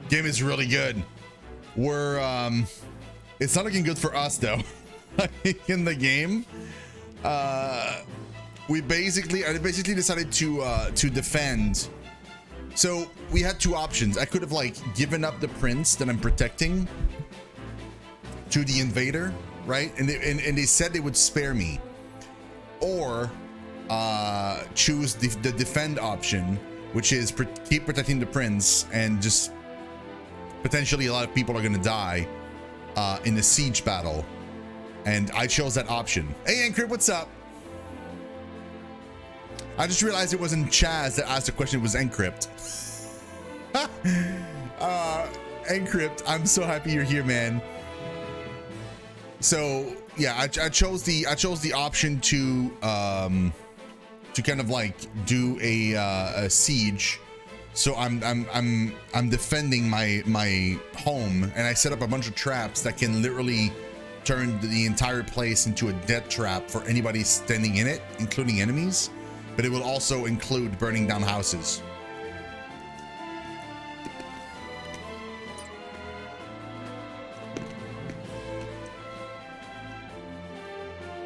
Game is really good. We're it's not looking good for us though. In the game, I basically decided to defend. So we had two options. I could have like given up the prince that I'm protecting to the invader, right? And they said they would spare me, or choose the defend option, which is keep protecting the prince, and just potentially a lot of people are gonna die in the siege battle. And I chose that option. Hey Encrypt, what's up? I just realized it wasn't Chaz that asked the question, it was Encrypt. Encrypt, I'm so happy you're here, man. So yeah, I chose the option to kind of like do a siege. So I'm defending my home, and I set up a bunch of traps that can literally turn the entire place into a death trap for anybody standing in it, including enemies. But it will also include burning down houses.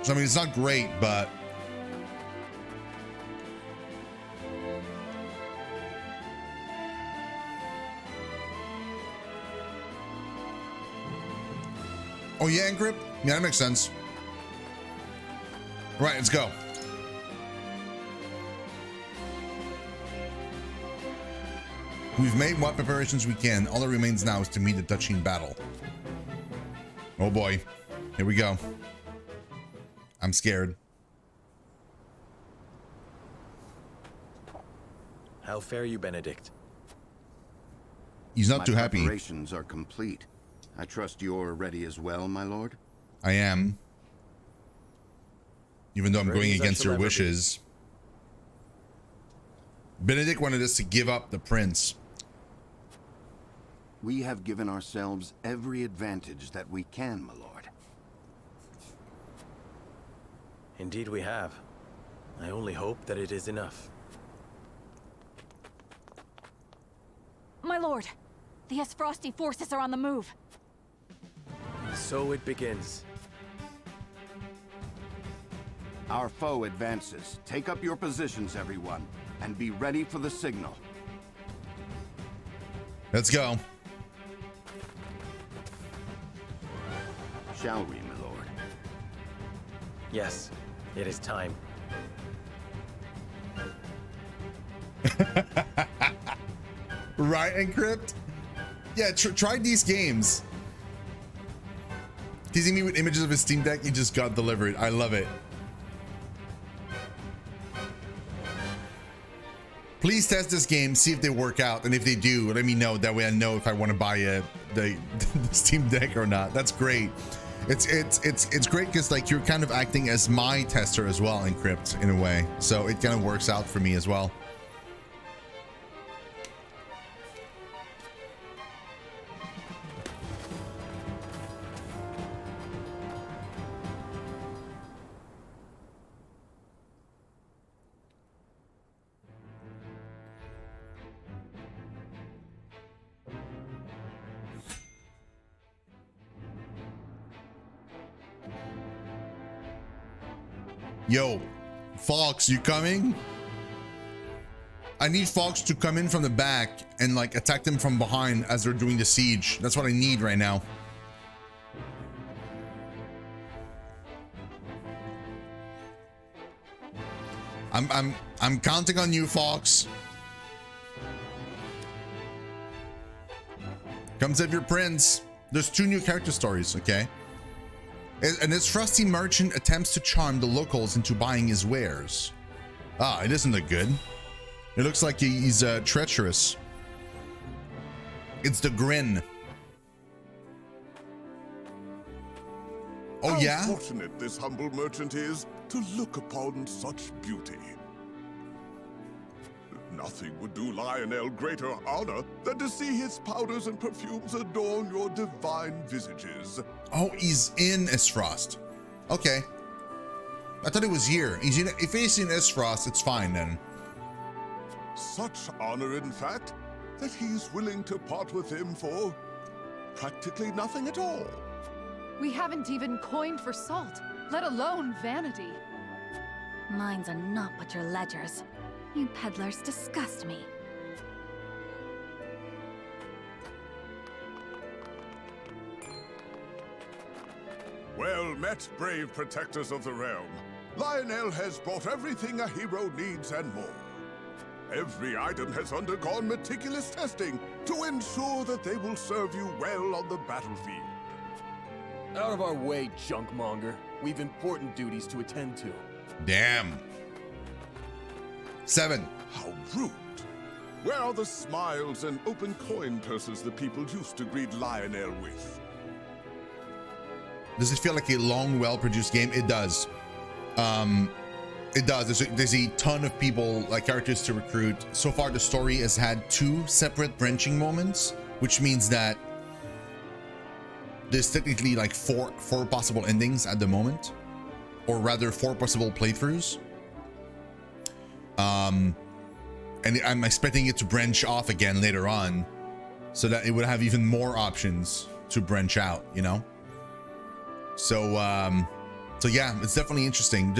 So I mean, it's not great, but oh yeah, Encrypt? Yeah, that makes sense. All right, let's go. We've made what preparations we can. All that remains now is to meet the touching battle. Oh boy, here we go. I'm scared. How fare you, Benedict? He's not too happy. My preparations are complete. I trust you're ready as well, my lord? I am. Even though I'm going against your wishes. Benedict wanted us to give up the prince. We have given ourselves every advantage that we can, my lord. Indeed we have. I only hope that it is enough. My lord, the Frosty forces are on the move. So it begins. Our foe advances. Take up your positions, everyone, and be ready for the signal. Let's go. Shall we, my lord? Yes, it is time. Right, Encrypt? Yeah, try these games. Teasing me with images of his Steam Deck, he just got delivered. I love it. Please test this game, see if they work out, and if they do, let me know. That way I know if I want to buy the Steam Deck or not. That's great. It's great because like you're kind of acting as my tester as well, Encrypt, in a way. So it kind of works out for me as well. Yo, Fox, you coming? I need Fox to come in from the back and like attack them from behind as they're doing the siege. That's what I need right now. I'm counting on you, Fox. Come save your prince. There's 2 new character stories, okay? And this frosty merchant attempts to charm the locals into buying his wares. Ah, it doesn't look good. It looks like he's treacherous. It's the grin. Oh yeah? How fortunate this humble merchant is to look upon such beauty. Nothing would do Lionel greater honor than to see his powders and perfumes adorn your divine visages. Oh, he's in Isfrost. Okay. I thought he was here. If he's in Isfrost, it's fine then. Such honor, in fact, that he's willing to part with him for practically nothing at all. We haven't even coined for salt, let alone vanity. Mines are not but your ledgers. You peddlers disgust me. Well met, brave protectors of the realm. Lionel has brought everything a hero needs and more. Every item has undergone meticulous testing to ensure that they will serve you well on the battlefield. Out of our way, junkmonger. We've important duties to attend to. Damn. 7. How rude. Where are the smiles and open coin purses the people used to greet Lionel with? Does it feel like a long, well-produced game? It does. It does. There's a ton of people, like characters to recruit. So far, the story has had 2 separate branching moments, which means that there's technically like four possible endings at the moment, or rather 4 possible playthroughs. And I'm expecting it to branch off again later on, so that it would have even more options to branch out, you know? So yeah, it's definitely interesting.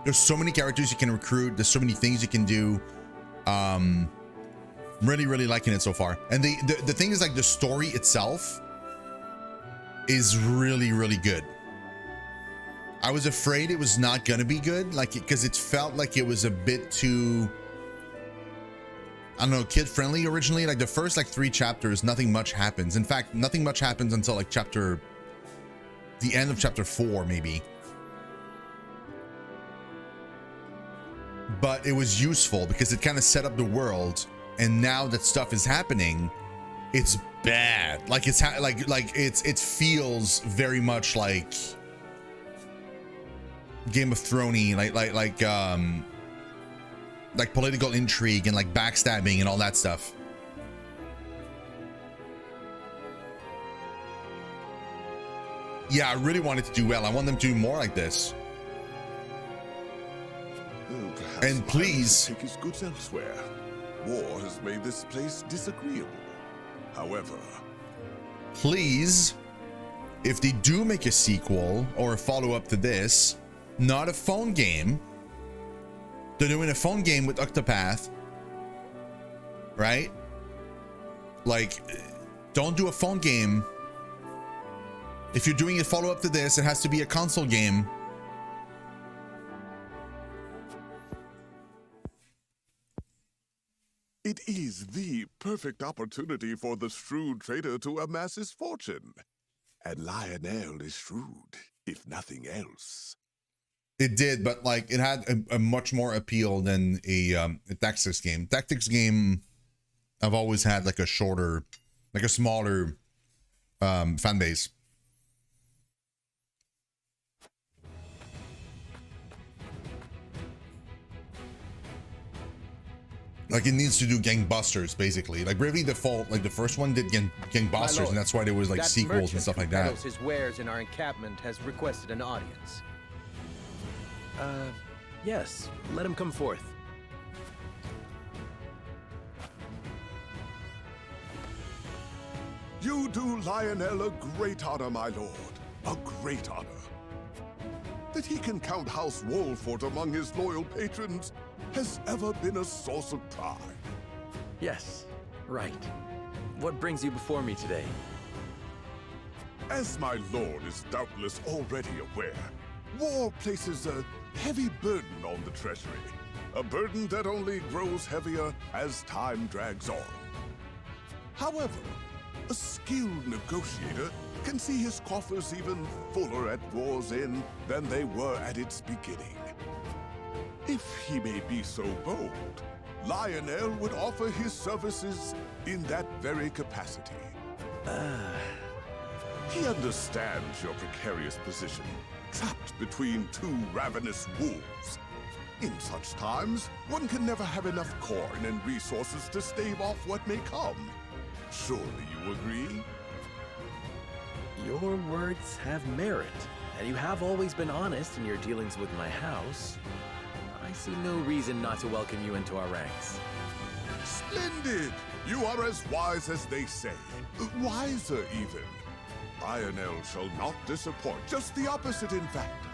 There's so many characters you can recruit. There's so many things you can do. Really, really liking it so far. And the thing is, like, the story itself is really, really good. I was afraid it was not gonna be good, like, because it felt like it was a bit too, I don't know, kid friendly originally. Like the first like 3 chapters, nothing much happens. In fact, nothing much happens until like the end of chapter 4 maybe. But it was useful because it kind of set up the world, and now that stuff is happening, it's bad. Like it feels very much like Game of Thrones-y, like political intrigue and like backstabbing and all that stuff. Yeah, I really want it to do well. I want them to do more like this. And please take his goods elsewhere. War has made this place disagreeable. However, please, if they do make a sequel or a follow-up to this, not a phone game. They're doing a phone game with Octopath, right? Like, don't do a phone game. If you're doing a follow-up to this, it has to be a console game. it is the perfect opportunity for the shrewd trader to amass his fortune. And Lionel is shrewd, if nothing else. It did, but like it had a much more appeal than a tactics game. Tactics game, I've always had like a shorter, like a smaller fan base. Like it needs to do gangbusters, basically. Like Bravely Default, like the first one did gangbusters, and that's why there was like sequels and stuff like that. His wares in our encampment has requested an audience. Yes. Let him come forth. You do Lionel a great honor, my lord. A great honor. That he can count House Wolfort among his loyal patrons has ever been a source of pride. Yes, right. What brings you before me today? As my lord is doubtless already aware, war places a heavy burden on the treasury. A burden that only grows heavier as time drags on. However, a skilled negotiator can see his coffers even fuller at war's end than they were at its beginning. If he may be so bold, Lionel would offer his services in that very capacity. He understands your precarious position, trapped between two ravenous wolves. In such times, one can never have enough coin and resources to stave off what may come. Surely you agree? Your words have merit, and you have always been honest in your dealings with my house. I see no reason not to welcome you into our ranks. Splendid! You are as wise as they say. Wiser, even. Lionel shall not disappoint. Just the opposite, in fact.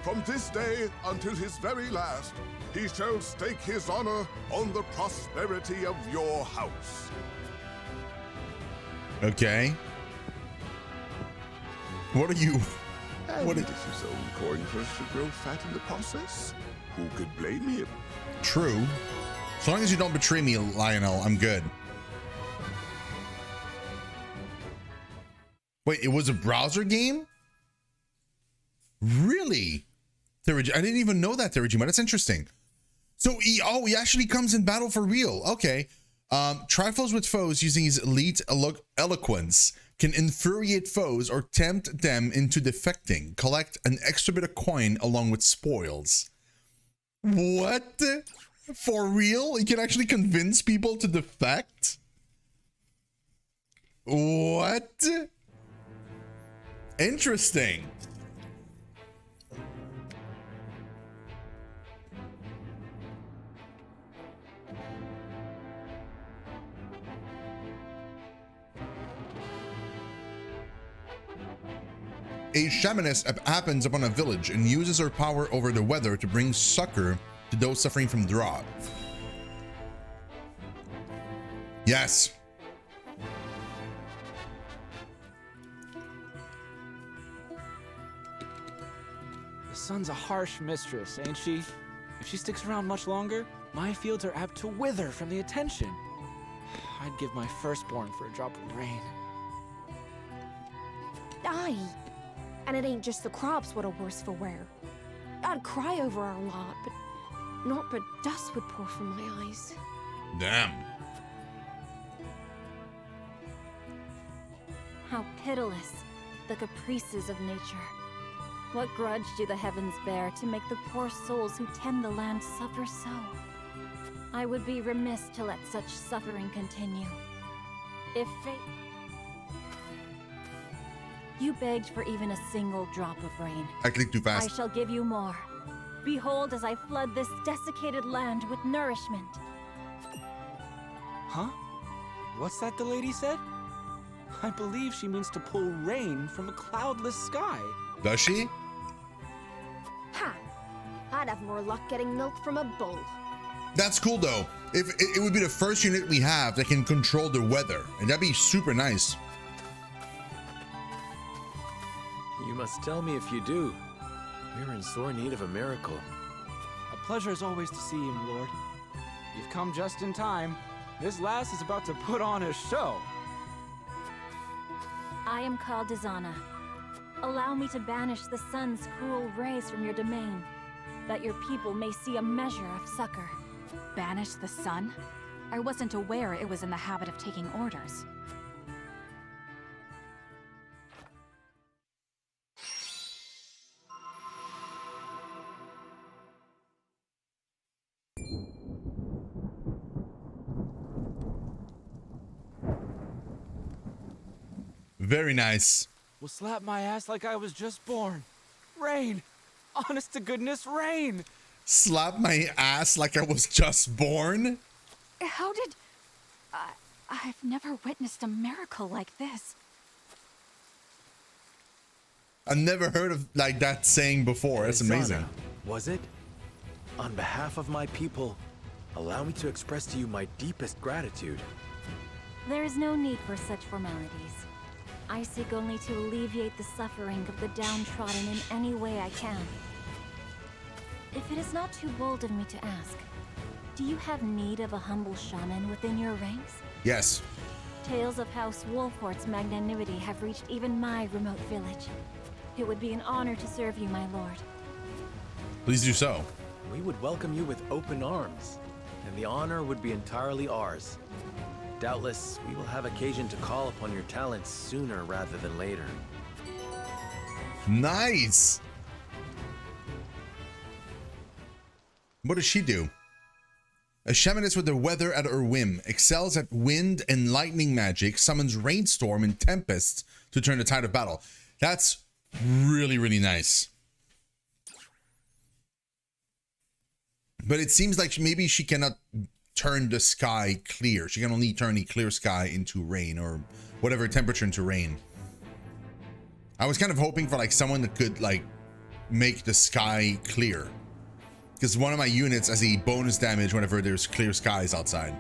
From this day until his very last, he shall stake his honor on the prosperity of your house. Okay. What are you? And What if his own coin purse should grow fat in the process, who could blame him? True. As long as you don't betray me, Lionel, I'm good. Wait, it was a browser game? Really? I didn't even know that, Terajima. That's interesting. So he actually comes in battle for real. Okay. Trifles with foes using his elite eloquence can infuriate foes or tempt them into defecting. Collect an extra bit of coin along with spoils. What? For real? He can actually convince people to defect? What? Interesting. A shamaness happens upon a village and uses her power over the weather to bring succor to those suffering from drought. Yes. The sun's a harsh mistress, ain't she? If she sticks around much longer, my fields are apt to wither from the attention. I'd give my firstborn for a drop of rain. Aye. And it ain't just the crops what are worse for wear. I'd cry over our lot, but naught but dust would pour from my eyes. Damn. How pitiless, the caprices of nature. What grudge do the heavens bear to make the poor souls who tend the land suffer so? I would be remiss to let such suffering continue. If fate... You begged for even a single drop of rain. I clicked too fast. I shall give you more. Behold as I flood this desiccated land with nourishment. Huh? What's that the lady said? I believe she means to pull rain from a cloudless sky. Does she? Ha! I'd have more luck getting milk from a bull. That's cool though. If it would be the first unit we have that can control the weather, and that'd be super nice. You must tell me if you do. We're in sore need of a miracle. A pleasure as always to see you, Lord. You've come just in time. This lass is about to put on a show. I am called Dizana. Allow me to banish the sun's cruel rays from your domain, that your people may see a measure of succor. Banish the sun? I wasn't aware it was in the habit of taking orders. Very nice. Will slap my ass like I was just born. Rain! Honest to goodness, rain! Slap my ass like I was just born? How did... I've never witnessed a miracle like this. I've never heard of like that saying before. That's amazing. Dizana, was it? On behalf of my people, allow me to express to you my deepest gratitude. There is no need for such formalities. I seek only to alleviate the suffering of the downtrodden in any way I can. If it is not too bold of me to ask, do you have need of a humble shaman within your ranks? Yes. Tales of House Wolfort's magnanimity have reached even my remote village. It would be an honor to serve you, my lord. Please do so. We would welcome you with open arms, and the honor would be entirely ours. Doubtless, we will have occasion to call upon your talents sooner rather than later. Nice. What does she do? A shamaness with the weather at her whim, excels at wind and lightning magic, summons rainstorm and tempests to turn the tide of battle. That's really, really nice. But it seems like maybe she cannot turn the sky clear. She can only turn a clear sky into rain, or whatever temperature into rain. I was kind of hoping for like someone that could like make the sky clear, because one of my units has a bonus damage whenever there's clear skies outside.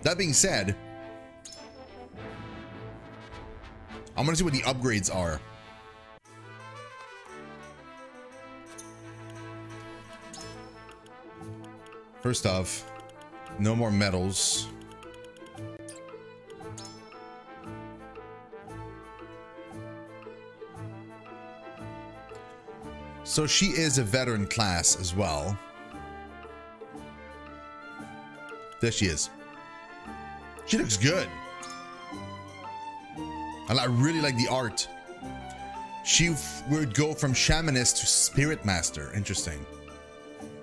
That being said, I'm gonna see what the upgrades are. First off, no more medals. So she is a veteran class as well. There she is. She looks good. I really like the art. She would go from shamanist to spirit master. Interesting.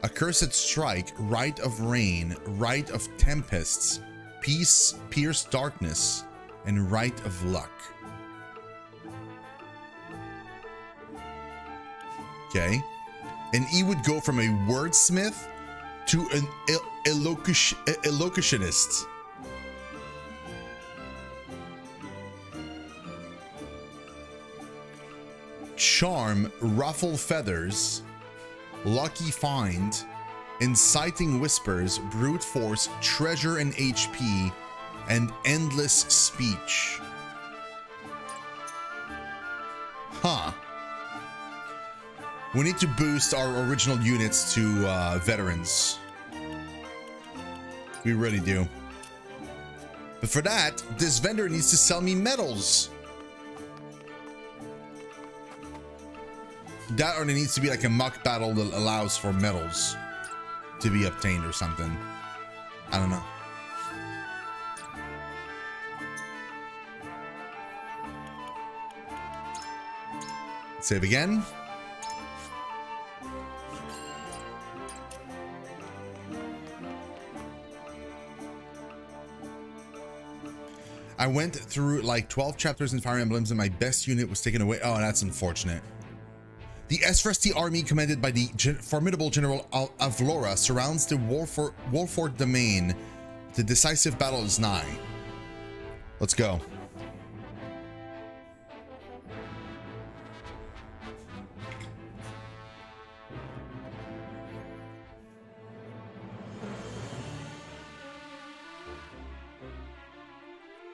Accursed strike, rite of rain, rite of tempests, peace, pierce darkness, and rite of luck. Okay. And he would go from a wordsmith to an elocutionist. Charm, ruffle feathers, lucky find, inciting whispers, brute force, treasure and HP, and endless speech. Huh. We need to boost our original units to veterans. We really do. But for that, this vendor needs to sell me medals. That, or there needs to be like a mock battle that allows for medals to be obtained or something. I don't know. Save again. I went through like 12 chapters in Fire Emblems and my best unit was taken away. Oh, that's unfortunate. The Esfresti army, commanded by the formidable General Avlora, surrounds the Wolford domain. The decisive battle is nigh. Let's go.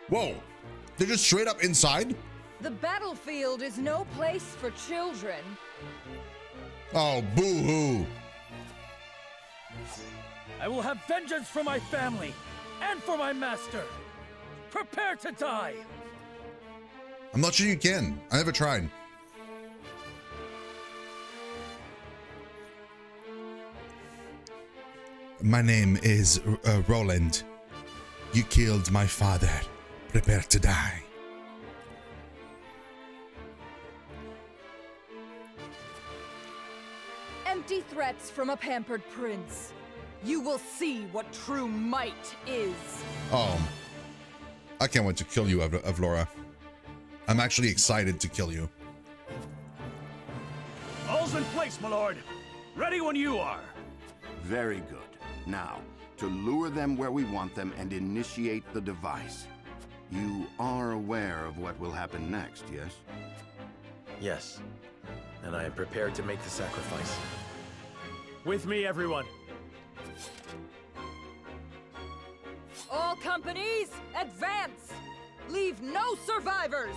Whoa, they're just straight up inside? The battlefield is no place for children. Oh, boo-hoo. I will have vengeance for my family and for my master. Prepare to die. I'm not sure you can. I never tried. My name is Roland. You killed my father. Prepare to die. Empty threats from a pampered prince. You will see what true might is. Oh, I can't wait to kill you, Avlora. I'm actually excited to kill you. All's in place, my lord. Ready when you are. Very good. Now, to lure them where we want them and initiate the device. You are aware of what will happen next, yes? Yes, and I am prepared to make the sacrifice. With me, everyone. All companies, advance! Leave no survivors!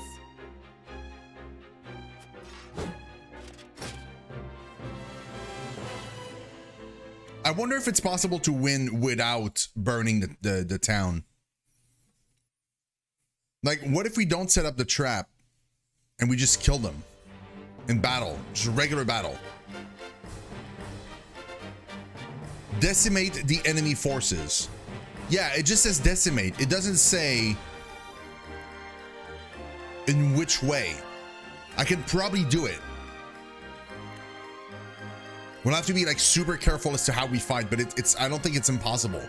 I wonder if it's possible to win without burning the town. Like, what if we don't set up the trap and we just kill them in battle, just a regular battle? Decimate the enemy forces. Yeah, it just says decimate. It doesn't say in which way. I could probably do it. We'll have to be like super careful as to how we fight, but it's I don't think it's impossible.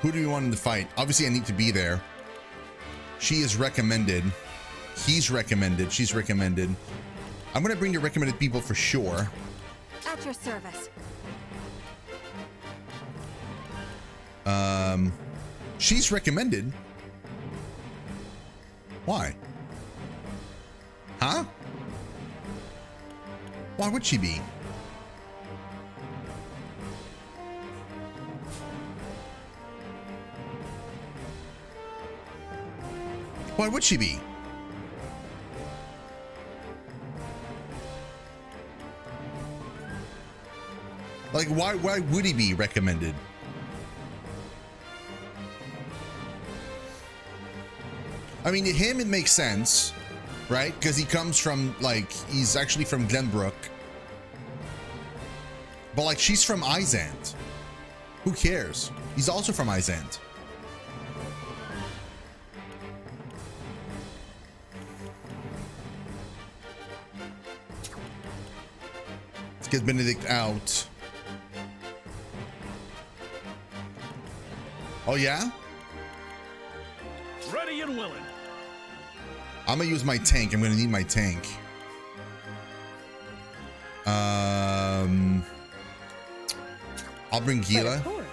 Who do we want in the fight? Obviously, I need to be there. She is recommended. He's recommended. She's recommended. I'm gonna bring the recommended people for sure. At your service. She's recommended. Why? Huh? Why would she be? Why would she be? Like, why would he be recommended? I mean, him, it makes sense, right? Because he comes from, like, he's actually from Glenbrook. But, like, she's from Izant. Who cares? He's also from Izant. Let's get Benedict out. Oh, yeah? Ready and willing. I'm gonna use my tank. I'm gonna need my tank. I'll bring Gila. Of course.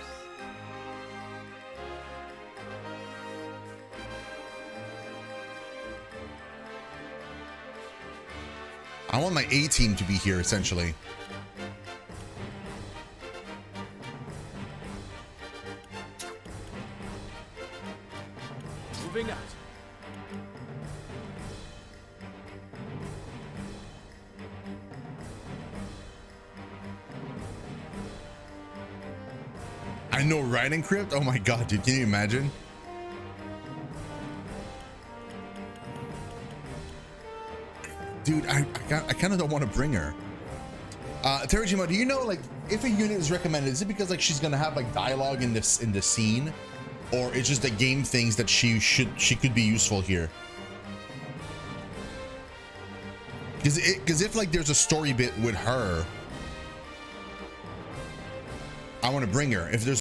I want my A team to be here, essentially. Moving out. I know, right, Encrypt? Oh my god, dude, can you imagine? Dude, I kind of don't want to bring her. Terajima, do you know, like, if a unit is recommended, is it because, like, she's gonna have, like, dialogue in the scene, or it's just the game things that she could be useful here? Because if, like, there's a story bit with her, I want to bring her. If there's